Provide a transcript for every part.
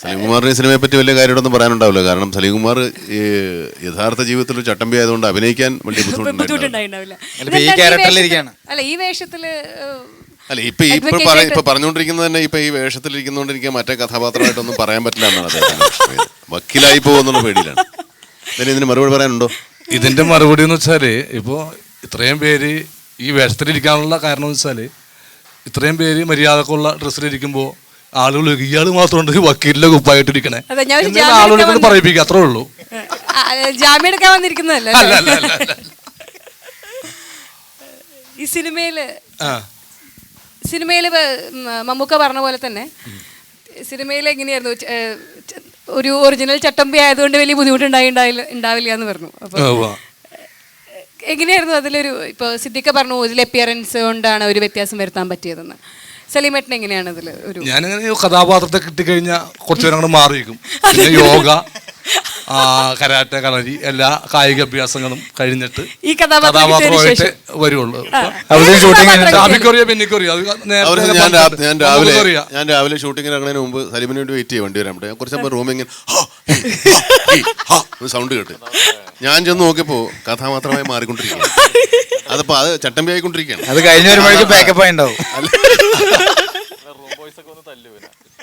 സലീംകുമാറിന് ഈ സിനിമയെ പറ്റി വലിയ കാര്യമായിട്ടൊന്നും പറയാനുണ്ടാവില്ല. കാരണം സലീംകുമാർ ഈ യഥാർത്ഥ ജീവിതത്തിൽ ഒരു ചട്ടമ്പി ആയതുകൊണ്ട് അഭിനയിക്കാൻ വലിയ ബുദ്ധിമുട്ടുണ്ടായില്ല. അല്ല ഈ വേഷത്തില് അല്ല ഇപ്പൊ പറഞ്ഞുകൊണ്ടിരിക്കുന്നത് തന്നെ ഇപ്പൊ ഈ വേഷത്തിലിരിക്കുന്നതുകൊണ്ട് എനിക്ക് മറ്റേ കഥാപാത്രമായിട്ടൊന്നും പറയാൻ പറ്റില്ല എന്നാണ് അദ്ദേഹം. വക്കീലായി പോകുന്നുള്ള പേടിയിലാണ്. ഇതിന് മറുപടി പറയാനുണ്ടോ? ഇതിന്റെ മറുപടി എന്ന് വെച്ചാല് ഇപ്പോ ഇത്രയും പേര് ഈ വേഷത്തിലിരിക്കാനുള്ള കാരണം എന്ന് വെച്ചാല് ഇത്രയും പേര് മര്യാദക്കുള്ള ഡ്രസ്സിലിരിക്കുമ്പോൾ ആളുകൾ ഇയാൾ മാത്രമുണ്ട് വക്കീലിന്റെ കുപ്പായിട്ടിരിക്കണേ ആളുകളെ പറയിപ്പിക്കുക, അത്രേ ഉള്ളൂ. ജാമ്യം എടുക്കാൻ വന്നിരിക്കുന്നതല്ല. ഈ സിനിമയില് മമ്മൂക്ക പറഞ്ഞ പോലെ തന്നെ സിനിമയിൽ എങ്ങനെയായിരുന്നു, ഒരു ഒറിജിനൽ ചട്ടമ്പി ആയതുകൊണ്ട് വലിയ ബുദ്ധിമുട്ടുണ്ടാവില്ല എന്ന് പറഞ്ഞു. അപ്പൊ എങ്ങനെയായിരുന്നു അതിലൊരു, ഇപ്പൊ സിദ്ദിഖ പറഞ്ഞു ഇതിൽ അപ്പിയറൻസ് കൊണ്ടാണ് ഒരു വ്യത്യാസം വരുത്താൻ പറ്റിയതെന്ന്. സലീമേട്ടൻ എങ്ങനെയാണ് അതിൽ ഒരു, ഞാനങ്ങനെ കഥാപാത്രത്തെ കിട്ടിക്കഴിഞ്ഞാൽ കുറച്ചു നേരം അങ്ങോട്ട് മാറിയിരിക്കും. പിന്നെ യോഗ, കരാട്ടെ, കളരി എല്ലാ കായിക അഭ്യാസങ്ങളും കഴിഞ്ഞിട്ട് ഈ കഥാപാത്രമായിട്ട് വരുള്ളൂ. ഞാൻ രാവിലെ ഷൂട്ടിങ്ങിന് ഇറങ്ങുന്നതിന് മുമ്പ് സലീമിന് വേണ്ടി വെയിറ്റ് ചെയ്യാൻ വേണ്ടി വരാൻ കുറച്ച് റൂമിങ്ങനെ സൗണ്ട് കേട്ട് ഞാൻ ചെന്ന് നോക്കിയപ്പോ കഥാപാത്രമായി മാറിക്കൊണ്ടിരിക്കുകയാണ്. അതിപ്പോ അത് ചട്ടമ്പി ആയിക്കൊണ്ടിരിക്കുകയാണ്. അത് കഴിഞ്ഞ ഒരു ബാക്കപ്പ് ഉണ്ടാവും.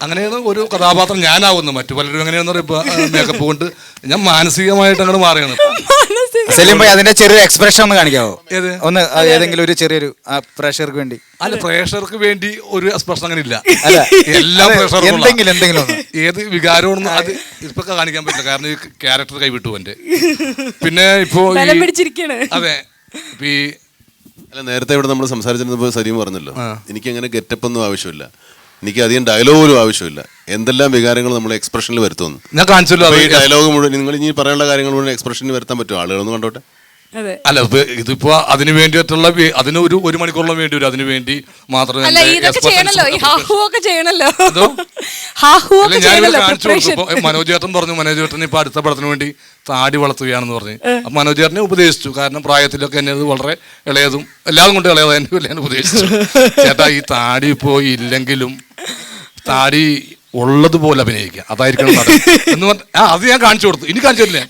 അങ്ങനെയാണ് ഒരു കഥാപാത്രം ഞാനാവുന്നു. മറ്റു പലരും എങ്ങനെയാന്ന് പറയുമ്പോൾ മേക്കപ്പ് കൊണ്ട് ഞാൻ മാനസികമായിട്ട് അങ്ങോട്ട് മാറിയാണ്. സലീം ഭായി അതിന്റെ ചെറിയൊരു എക്സ്പ്രഷൻ ഒന്ന് കാണിക്കാവോ? ഒന്ന് ഏതെങ്കിലും ഒരു ചെറിയൊരു പ്രേക്ഷകർക്ക് വേണ്ടി. അല്ല, പ്രേക്ഷകർക്ക് വേണ്ടി ഒരു എക്സ്പ്രഷൻ അങ്ങനെ ഇല്ല. എല്ലാം എന്തെങ്കിലും ഏത് വികാരമാണെന്ന് അത് ഇപ്പൊ കാണിക്കാൻ പറ്റില്ല. കാരണം ഈ ക്യാരക്ടർ കൈവിട്ടു എന്റെ. പിന്നെ ഇപ്പോ അതെ അല്ല, നേരത്തെ ഇവിടെ നമ്മൾ സംസാരിച്ചിരുന്നപ്പോൾ സലീം പറഞ്ഞല്ലോ, എനിക്ക് അങ്ങനെ ഗെറ്റപ്പ് ഒന്നും ആവശ്യമില്ല, എനിക്ക് അധികം ഡയലോഗും ആവശ്യമില്ല, എന്തെല്ലാം വികാരങ്ങൾ നമ്മൾ എക്സ്പ്രഷനിൽ വരുത്തുന്നു. ഞാൻ കാണിച്ചല്ലോ ഈ ഡയലോഗ് മുഴുവൻ നിങ്ങൾ ഇനി പറയാനുള്ള കാര്യങ്ങൾ മുഴുവൻ എക്സ്പ്രഷനിൽ വരുത്താൻ പറ്റുമോ? ആളുകളൊന്നും കണ്ടോട്ടെ. അല്ല, ഇതിപ്പോ അതിന് വേണ്ടിയിട്ടുള്ള അതിന് ഒരു മണിക്കൂറോളം വേണ്ടി വരും. അതിനു വേണ്ടി മാത്രമേ മനോജ് ചേട്ടൻ പറഞ്ഞു, മനോജ് ചേട്ടൻ ഇപ്പൊ അടുത്ത പടത്തിന് വേണ്ടി താടി വളർത്തുകയാണെന്ന് പറഞ്ഞു. അപ്പൊ മനോജ് ചേട്ടനെ ഉപദേശിച്ചു. കാരണം പ്രായത്തിലൊക്കെ എന്നെ വളരെ ഇളയതും എല്ലാതും കൊണ്ട് ഇളയതായ ഞാൻ ഉപദേശിച്ചു, ചേട്ടാ ഈ താടി ഇപ്പോ ഇല്ലെങ്കിലും താടി ഉള്ളതുപോലെ അഭിനയിക്കുക, അതായിരിക്കണം എന്ന് പറഞ്ഞു. അത് ഞാൻ കാണിച്ചു കൊടുത്തു. ഇനി കാണിച്ചു തരില്ലേ?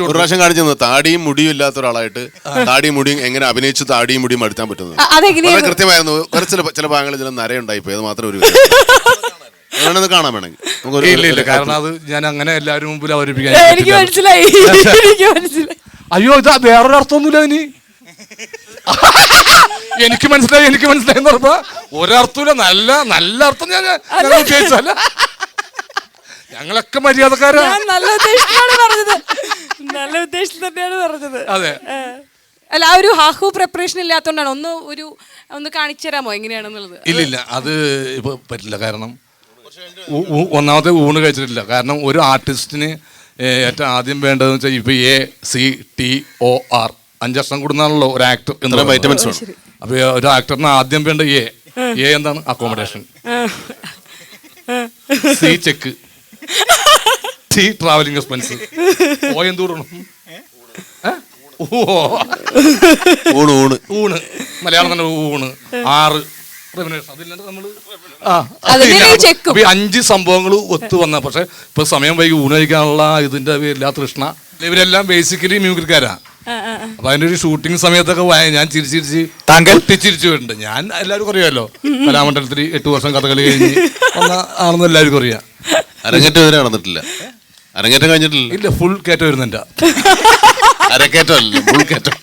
ഒരു പ്രാവശ്യം കാണിച്ചു തന്നു. താടിയും മുടിയും ഇല്ലാത്ത ഒരാളായിട്ട് താടിയും മുടിയും എങ്ങനെ അഭിനയിച്ച് താടിയും മുടിയും അടുത്താൻ പറ്റുന്നത് കൃത്യമായിരുന്നു. ചില ഭാഗങ്ങളിൽ ചില നരയുണ്ടായിപ്പോയി. അത് മാത്രം ഒരു കാണാൻ വേണമെങ്കിൽ ഇല്ല, കാരണം അത് ഞാൻ അങ്ങനെ എല്ലാവരും മുമ്പിൽ അവതരിപ്പിക്കാൻ. അയ്യോ, ഇതാ വേറൊരു അർത്ഥമൊന്നുമില്ല ഇനി. എനിക്ക് മനസ്സിലായി എന്ന് പറഞ്ഞ ഒരർത്ഥമില്ല. നല്ല അർത്ഥം ഞാൻ ഉദ്ദേശിച്ചല്ല. ഞങ്ങളൊക്കെ മര്യാദക്കാരാണ്. നല്ല ഉദ്ദേശത്തിൽ തന്നെയാണ് പറഞ്ഞത്. അതെ. അല്ല, ആ ഒരു ഹാഹു പ്രിപ്പറേഷൻ ഇല്ലാത്തതുകൊണ്ടാണ്. ഒന്ന് കാണിച്ചു തരാമോ എങ്ങനെയാണെന്നുള്ളത്? ഇല്ല, അത് ഇപ്പൊ പറ്റില്ല. കാരണം ഒന്നാമത്തെ ഊണ് കഴിച്ചിട്ടില്ല. കാരണം ഒരു ആർട്ടിസ്റ്റിന് ഏറ്റവും ആദ്യം വേണ്ടതെന്ന് വെച്ചാൽ ഇപ്പൊ ACTOR 5 അക്ഷരം കൂടുന്നാണല്ലോ ഒരു ആക്ടർ എന്ന്. അപ്പൊ ഒരു ആക്ടറിന് ആദ്യം വേണ്ട എ എന്താണ്? Accommodation. C check. T travelling expense. O എന്തൂടണം? ഊണ്. മലയാളം തന്നെ ഊണ്. 6 അതില്ലാണ്ട് നമ്മള് 5 സംഭവങ്ങൾ ഒത്തു വന്ന. പക്ഷെ ഇപ്പൊ സമയം വൈകി ഊണ് കഴിക്കാനുള്ള ഇതിന്റെ എല്ലാ തൃഷ്ണ. ഇവരെല്ലാം ബേസിക്കലി മ്യൂസിക്കാരാ. അപ്പൊ അതിന്റെ ഒരു ഷൂട്ടിംഗ് സമയത്തൊക്കെ ഞാൻ ചിരിച്ചിരിച്ചു വരുന്നുണ്ട്. ഞാൻ എല്ലാവർക്കും അറിയാമല്ലോ, കലാമണ്ഡലത്തിൽ 8 വർഷം കഥകളി കഴിഞ്ഞ് ആണെന്ന് എല്ലാവർക്കും അറിയാം. അരങ്ങേറ്റം വരെ നടന്നിട്ടില്ല. അരങ്ങേറ്റം കഴിഞ്ഞിട്ടില്ല. ഇല്ല, ഫുൾ കയറ്റം വരുന്നുണ്ട്. അരക്കേറ്റം അല്ല, ഫുൾ കയറ്റം.